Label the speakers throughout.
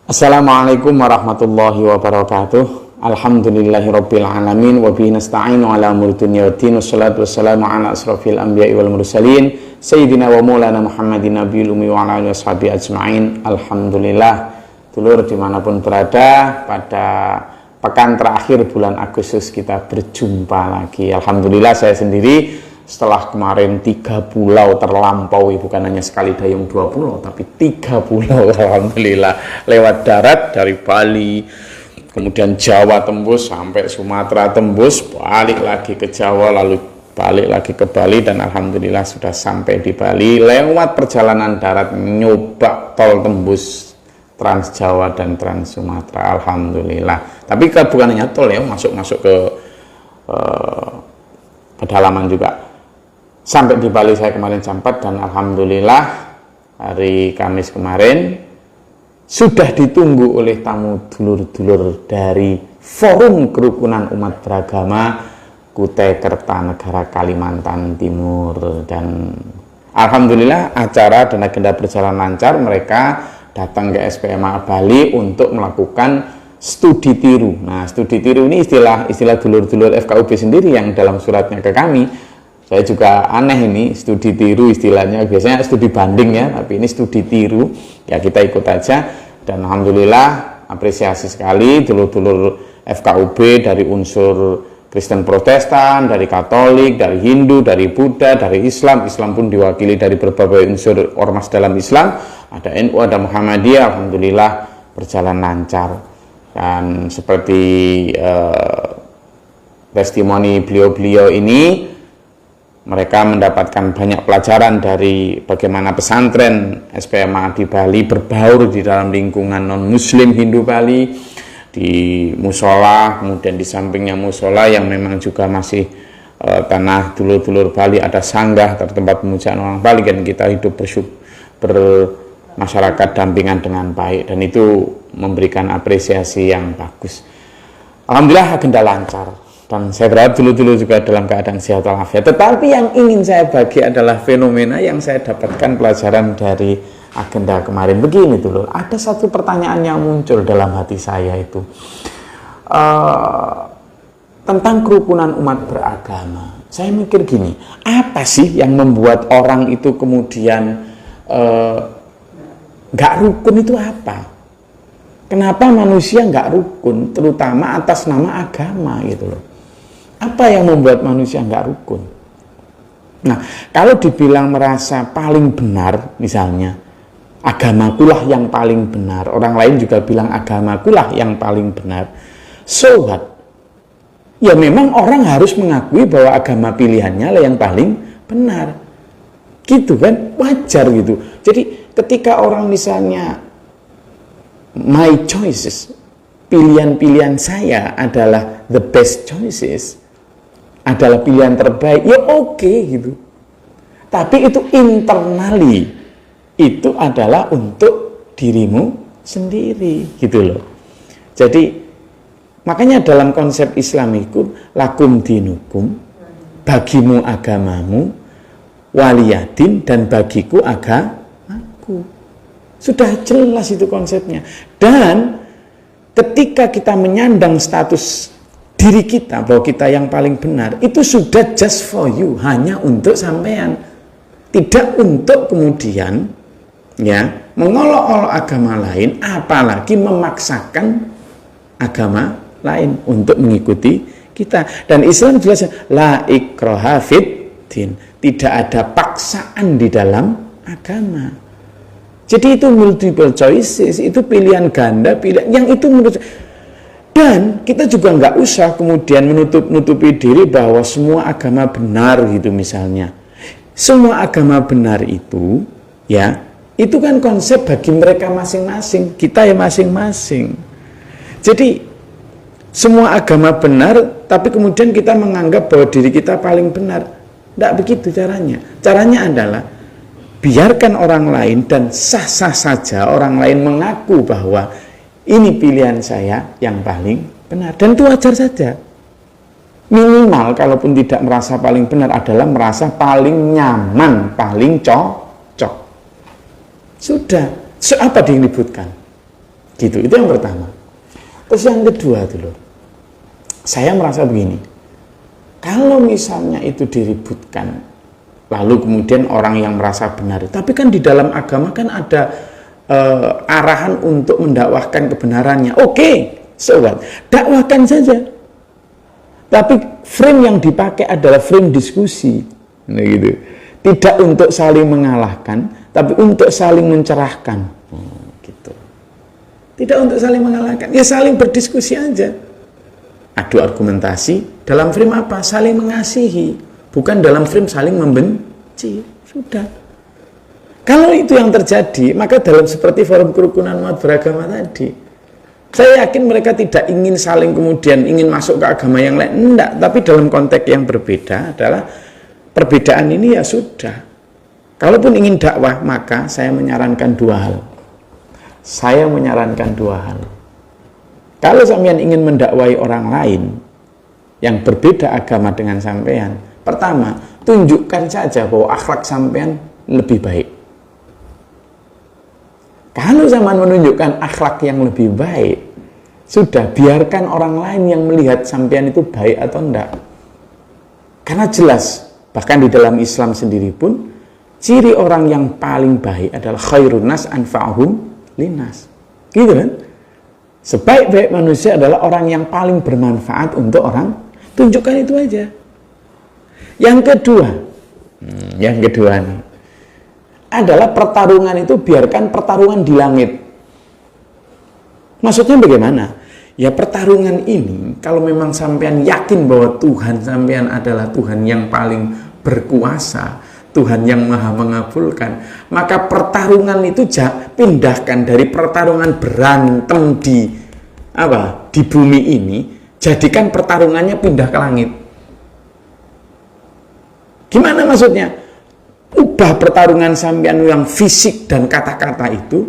Speaker 1: Assalamualaikum warahmatullahi wabarakatuh. Alhamdulillahirabbil alamin wa bihi nasta'inu ala umuri dunya waddin. Wassalatu wassalamu ala asrofil anbiya'i wal mursalin sayyidina wa maulana Muhammadin nabiyil ummi wa ala alihi washabihi ajma'in. Alhamdulillah, dulur dimanapun berada, pada pekan terakhir bulan Agustus kita berjumpa lagi. Alhamdulillah, saya sendiri setelah kemarin 3 pulau terlampaui, bukan hanya sekali dayung 2 pulau, tapi 3 pulau, alhamdulillah, lewat darat dari Bali, kemudian Jawa tembus sampai Sumatera tembus, balik lagi ke Jawa, lalu balik lagi ke Bali, dan alhamdulillah sudah sampai di Bali lewat perjalanan darat, nyoba tol tembus Trans Jawa dan Trans Sumatera, alhamdulillah. Tapi bukan hanya tol ya, masuk ke pedalaman juga. Sampai di Bali saya kemarin jam 4, dan alhamdulillah hari Kamis kemarin sudah ditunggu oleh tamu dulur-dulur dari Forum Kerukunan Umat Beragama Kutai Kertanegara, Kalimantan Timur. Dan alhamdulillah acara dan agenda berjalan lancar. Mereka datang ke SPMA Bali untuk melakukan studi tiru. Nah, studi tiru ini istilah dulur-dulur FKUB sendiri yang dalam suratnya ke kami. Saya juga aneh ini, studi tiru istilahnya, biasanya studi banding ya, tapi ini studi tiru, ya kita ikut aja. Dan alhamdulillah apresiasi sekali dulur-dulur FKUB dari unsur Kristen Protestan, dari Katolik, dari Hindu, dari Buddha, dari Islam pun diwakili dari berbagai unsur ormas dalam Islam, ada NU, ada Muhammadiyah, alhamdulillah berjalan lancar. Dan seperti testimoni beliau-beliau ini, mereka mendapatkan banyak pelajaran dari bagaimana pesantren SPMA di Bali berbaur di dalam lingkungan non-muslim Hindu Bali, di musola, kemudian di sampingnya musola yang memang juga masih tanah dulur-dulur Bali, ada sanggah tempat pemujaan orang Bali, dan kita hidup bermasyarakat dampingan dengan baik, dan itu memberikan apresiasi yang bagus. Alhamdulillah agenda lancar. Dan saya berharap dulu-dulu juga dalam keadaan sehat walafiat. Tetapi yang ingin saya bagi adalah fenomena yang saya dapatkan pelajaran dari agenda kemarin. Begini dulu, ada satu pertanyaan yang muncul dalam hati saya itu tentang kerukunan umat beragama. Saya mikir gini, apa sih yang membuat orang itu kemudian nggak rukun itu apa? Kenapa manusia nggak rukun, terutama atas nama agama gitu loh? Apa yang membuat manusia nggak rukun? Nah, kalau dibilang merasa paling benar, misalnya, agamakulah yang paling benar, orang lain juga bilang agamakulah yang paling benar, so what? Ya memang orang harus mengakui bahwa agama pilihannya lah yang paling benar. Gitu kan, wajar gitu. Jadi ketika orang misalnya, my choices, pilihan-pilihan saya adalah the best choices, adalah pilihan terbaik, ya oke gitu. Tapi itu internally, itu adalah untuk dirimu sendiri gitu loh. Jadi makanya dalam konsep Islam itu lakum dinukum, bagimu agamamu, waliyadin, dan bagiku agamaku. Sudah jelas itu konsepnya. Dan ketika kita menyandang status diri kita bahwa kita yang paling benar, itu sudah just for you, hanya untuk sampean, tidak untuk kemudian ya mengolok-olok agama lain, apalagi memaksakan agama lain untuk mengikuti kita. Dan Islam jelas la ikraha fid din, tidak ada paksaan di dalam agama. Jadi itu multiple choices, itu pilihan ganda, pilihan yang itu menurut. Dan kita juga nggak usah kemudian menutupi diri bahwa semua agama benar gitu misalnya. Semua agama benar itu, ya, itu kan konsep bagi mereka masing-masing, kita ya masing-masing. Jadi semua agama benar, tapi kemudian kita menganggap bahwa diri kita paling benar. Nggak begitu caranya. Caranya adalah biarkan orang lain, dan sah-sah saja orang lain mengaku bahwa ini pilihan saya yang paling benar, dan itu wajar saja. Minimal kalaupun tidak merasa paling benar adalah merasa paling nyaman, paling cocok. Sudah, apa diributkan? Gitu, itu yang pertama. Terus yang kedua dulu, saya merasa begini, kalau misalnya itu diributkan, lalu kemudian orang yang merasa benar, tapi kan di dalam agama kan ada arahan untuk mendakwahkan kebenarannya. Oke, so what? Dakwahkan saja. Tapi frame yang dipakai adalah frame diskusi. Nah, gitu. Tidak untuk saling mengalahkan, tapi untuk saling mencerahkan. Gitu. Tidak untuk saling mengalahkan, ya saling berdiskusi aja. Adu argumentasi dalam frame apa? Saling mengasihi, bukan dalam frame saling membenci. Sudah. Kalau itu yang terjadi, maka dalam seperti forum kerukunan umat beragama tadi, saya yakin mereka tidak ingin saling kemudian ingin masuk ke agama yang lain. Enggak, tapi dalam konteks yang berbeda adalah perbedaan ini ya sudah. Kalaupun ingin dakwah, maka saya menyarankan dua hal. Kalau sampean ingin mendakwai orang lain yang berbeda agama dengan sampean, pertama, tunjukkan saja bahwa akhlak sampean lebih baik. Kalau zaman menunjukkan akhlak yang lebih baik, sudah biarkan orang lain yang melihat sampean itu baik atau enggak. Karena jelas, bahkan di dalam Islam sendiri pun, ciri orang yang paling baik adalah khairun nas anfa'uhum linnas. Gitu kan? Sebaik-baik manusia adalah orang yang paling bermanfaat untuk orang. Tunjukkan itu aja. Yang kedua nih, adalah pertarungan itu biarkan pertarungan di langit. Maksudnya bagaimana? Ya pertarungan ini kalau memang sampean yakin bahwa Tuhan sampean adalah Tuhan yang paling berkuasa, Tuhan yang maha mengabulkan, maka pertarungan itu pindahkan dari pertarungan berantem di bumi ini, jadikan pertarungannya pindah ke langit. Gimana maksudnya? Ubah pertarungan sampean yang fisik dan kata-kata itu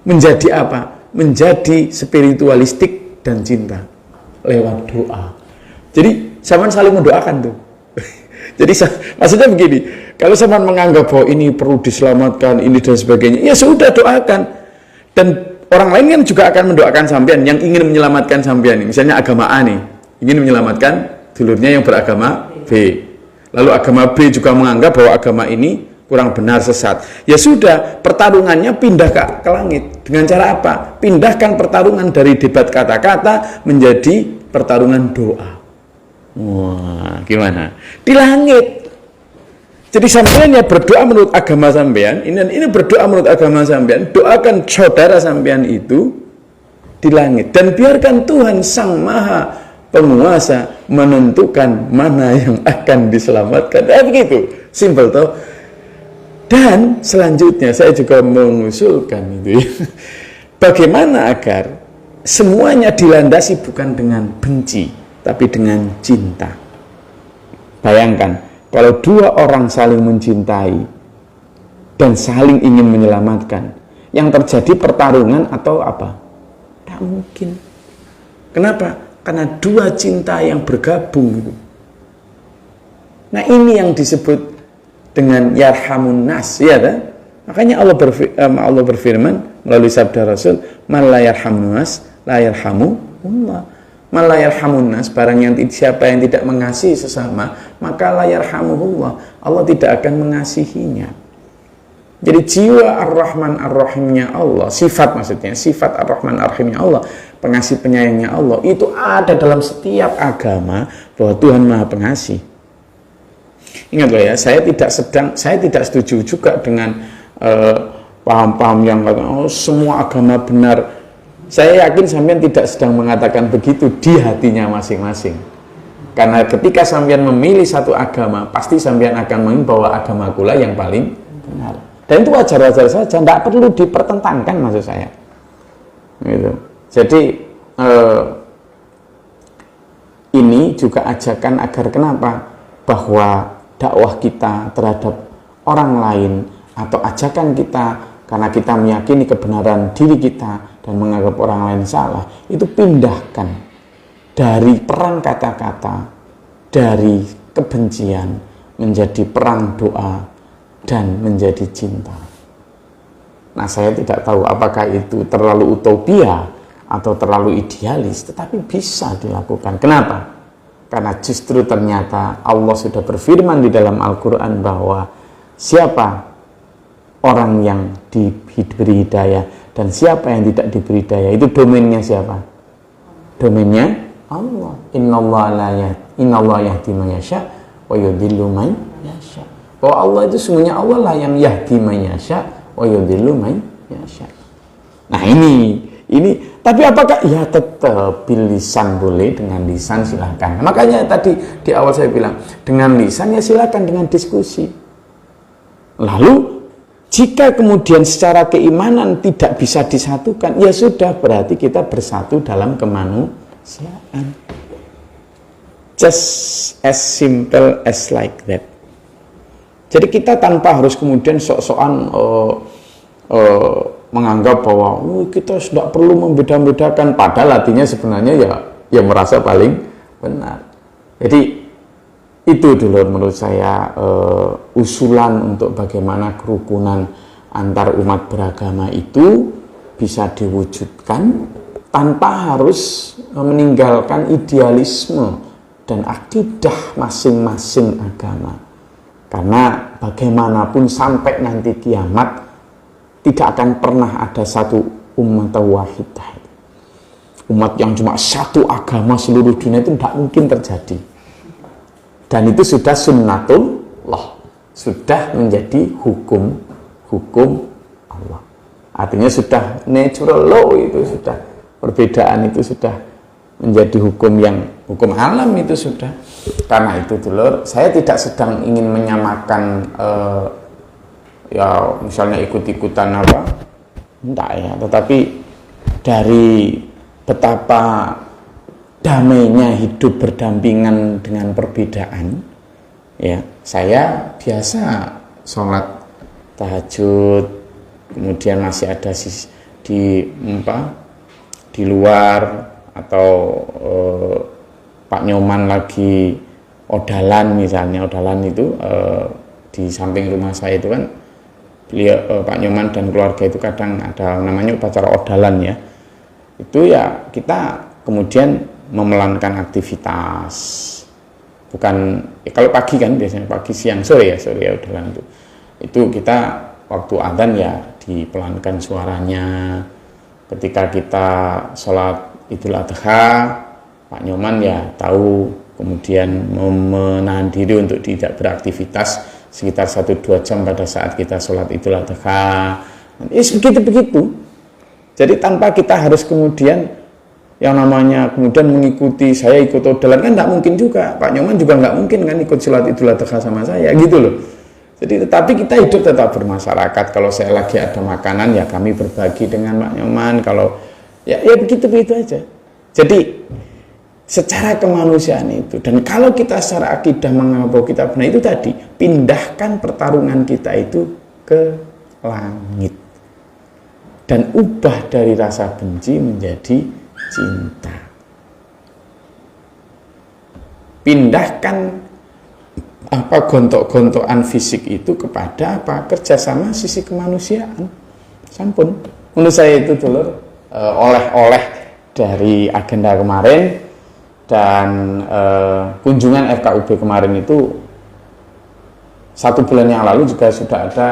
Speaker 1: menjadi apa? Menjadi spiritualistik dan cinta lewat doa. Jadi sampean saling mendoakan tuh. Jadi maksudnya begini, kalau sampean menganggap bahwa ini perlu diselamatkan, ini dan sebagainya, ya sudah doakan. Dan orang lain kan juga akan mendoakan sampean yang ingin menyelamatkan sampean. Misalnya agama A nih, ingin menyelamatkan dulurnya yang beragama B. Lalu agama B juga menganggap bahwa agama ini kurang benar, sesat. Ya sudah, pertarungannya pindah ke langit. Dengan cara apa? Pindahkan pertarungan dari debat kata-kata menjadi pertarungan doa. Wah, gimana? Di langit. Jadi sampean ya berdoa menurut agama sampean, ini berdoa menurut agama sampean, doakan saudara sampean itu di langit. Dan biarkan Tuhan Sang Maha Penguasa menentukan mana yang akan diselamatkan. Begitu, simpel toh. Dan selanjutnya saya juga mengusulkan itu, bagaimana agar semuanya dilandasi bukan dengan benci, tapi dengan cinta. Bayangkan, kalau dua orang saling mencintai dan saling ingin menyelamatkan, yang terjadi pertarungan atau apa? Tidak mungkin. Kenapa? Karena dua cinta yang bergabung gitu. Nah ini yang disebut dengan yarhamun nas, ya kan? Makanya Allah berfirman melalui sabda Rasul, man la yarhamun nas la yarhamullah. Man la yarhamun nas, barang yang siapa yang tidak mengasihi sesama, maka la yarhamuhullah, Allah tidak akan mengasihinya. Jadi jiwa Ar-Rahman Ar-Rahimnya Allah, sifat maksudnya, sifat Ar-Rahman Ar-Rahimnya Allah, pengasih penyayangnya Allah, itu ada dalam setiap agama bahwa Tuhan Maha Pengasih. Ingat loh ya, saya tidak setuju juga dengan paham-paham yang kata, semua agama benar. Saya yakin sampean tidak sedang mengatakan begitu di hatinya masing-masing. Karena ketika sampean memilih satu agama, pasti sampean akan mengingat bahwa agama kula yang paling benar. Dan itu wajar-wajar saja, tidak perlu dipertentangkan maksud saya. Gitu. Jadi ini juga ajakan agar kenapa? Bahwa dakwah kita terhadap orang lain atau ajakan kita karena kita meyakini kebenaran diri kita dan menganggap orang lain salah, itu pindahkan dari perang kata-kata, dari kebencian menjadi perang doa dan menjadi cinta. Nah, saya tidak tahu apakah itu terlalu utopia atau terlalu idealis, tetapi bisa dilakukan. Kenapa? Karena justru ternyata Allah sudah berfirman di dalam Al-Quran bahwa siapa orang yang diberi hidayah dan siapa yang tidak diberi hidayah, itu domainnya siapa? Domainnya Allah. Innallaha yahdi man yasha wa yudhillu man yasha. Bahwa Allah itu sungguhnya Allah lah yang yahdi man yasha wa yudhillu man yasha. Nah, ini tapi apakah ya tetap bilisan boleh, dengan lisan silahkan. Makanya tadi di awal saya bilang dengan lisan ya silahkan, dengan diskusi. Lalu jika kemudian secara keimanan tidak bisa disatukan, ya sudah, berarti kita bersatu dalam kemanusiaan. Just as simple as like that. Jadi kita tanpa harus kemudian sok-sokan menganggap bahwa kita tidak perlu membeda-bedakan, padahal artinya sebenarnya ya merasa paling benar. Jadi itu dulu menurut saya usulan untuk bagaimana kerukunan antar umat beragama itu bisa diwujudkan tanpa harus meninggalkan idealisme dan akidah masing-masing agama. Karena bagaimanapun sampai nanti kiamat tidak akan pernah ada satu umat wahidah. Umat yang cuma satu agama seluruh dunia itu tidak mungkin terjadi. Dan itu sudah sunnatullah, sudah menjadi hukum Allah. Artinya sudah natural law, itu sudah perbedaan, itu sudah menjadi hukum alam, itu sudah. Karena itu dulur, saya tidak sedang ingin menyamakan ya misalnya ikut-ikutan apa, enggak ya, tetapi dari betapa damainya hidup berdampingan dengan perbedaan, ya saya biasa sholat tahajud, kemudian masih ada di luar, atau Pak Nyoman lagi odalan misalnya, odalan itu di samping rumah saya itu kan beliau Pak Nyoman dan keluarga itu kadang ada namanya upacara odalan ya. Itu ya kita kemudian memelankan aktivitas. Bukan kalau pagi kan biasanya pagi, siang, sore ya odalan itu. Itu kita waktu adzan ya dipelankan suaranya. Ketika kita sholat Idul Adha, Pak Nyoman ya tahu, kemudian menahan diri untuk tidak beraktivitas sekitar 1-2 jam pada saat kita sholat Idul Adha. Begitu. Jadi tanpa kita harus kemudian yang namanya kemudian mengikuti, saya ikut odalan, kan tidak mungkin juga. Pak Nyoman juga nggak mungkin kan ikut sholat Idul Adha sama saya, gitu loh. Jadi tetapi kita hidup tetap bermasyarakat. Kalau saya lagi ada makanan ya kami berbagi dengan Pak Nyoman. Kalau ya begitu aja. Jadi secara kemanusiaan itu, dan kalau kita secara akidah menganggap bahwa kita benar, itu tadi, pindahkan pertarungan kita itu ke langit dan ubah dari rasa benci menjadi cinta. Pindahkan gontok-gontokan fisik itu kepada kerjasama sisi kemanusiaan. Sampun, menurut saya itu dulu oleh-oleh dari agenda kemarin. Dan kunjungan FKUB kemarin itu 1 bulan yang lalu juga sudah ada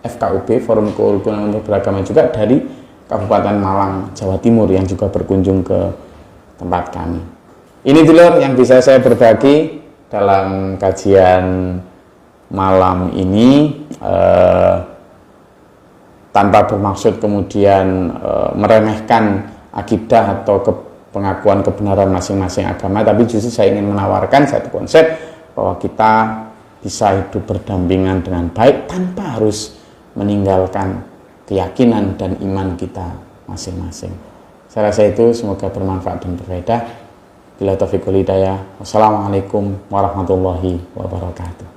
Speaker 1: FKUB, Forum Kerukunan Umat Beragama juga dari Kabupaten Malang, Jawa Timur yang juga berkunjung ke tempat kami. Ini dulu yang bisa saya berbagi dalam kajian malam ini, tanpa bermaksud kemudian meremehkan akidah atau pengakuan kebenaran masing-masing agama, tapi justru saya ingin menawarkan satu konsep bahwa kita bisa hidup berdampingan dengan baik tanpa harus meninggalkan keyakinan dan iman kita masing-masing. Saya rasa itu semoga bermanfaat dan berfaedah. Bila taufiq wal hidayah. Wassalamualaikum warahmatullahi wabarakatuh.